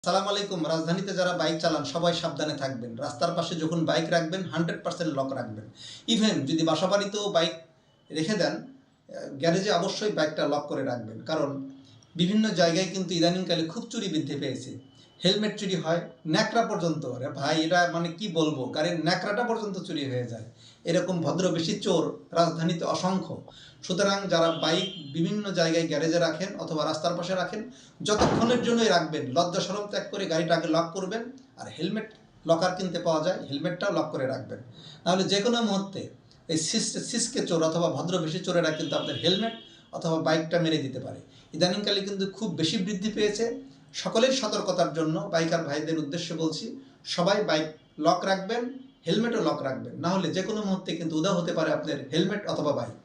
সালাম আলাইকুম। রাজধানীতে যারা বাইক চালান সবাই সাবধানে থাকবেন। রাস্তার পাশে যখন বাইক রাখবেন 100% লক রাখবেন। ইভেন যদি বাসাবাড়িতেও বাইক রেখে দেন, গ্যারেজে অবশ্যই বাইকটা লক করে রাখবেন। কারণ বিভিন্ন জায়গায় কিন্তু ইদানিংকালে খুব চুরি বৃদ্ধি পেয়েছে। হেলমেট চুরি হয়, ন্যাকড়া পর্যন্ত। আরে ভাই, এটা মানে কি বলবো, গাড়ির ন্যাকড়াটা পর্যন্ত চুরি হয়ে যায়। এরকম ভদ্রবেশী চোর রাজধানীতে অসংখ্য। সুতরাং যারা বাইক বিভিন্ন জায়গায় গ্যারেজে রাখেন অথবা রাস্তার পাশে রাখেন, যতক্ষণের জন্যই রাখবেন লজ্জা শরম ত্যাগ করে গাড়িটা আগে লক করবেন। আর হেলমেট লকার কিনতে পাওয়া যায়, হেলমেটটাও লক করে রাখবেন। নাহলে যে কোনো মুহূর্তে এই সিসকে চোর অথবা ভদ্রবেশী চোরেরা কিন্তু আপনাদের হেলমেট অথবা বাইকটা মেরে দিতে পারে। ইদানিংকালে কিন্তু খুব বেশি বৃদ্ধি পেয়েছে। সকলের সতর্কতার জন্য বাইকার ভাইদের উদ্দেশ্যে বলছি, সবাই বাইক লক রাখবেন, হেলমেটও লক রাখবেন। না হলে যে কোনো মুহূর্তে কিন্তু উধাও হতে পারে আপনার হেলমেট অথবা বাইক।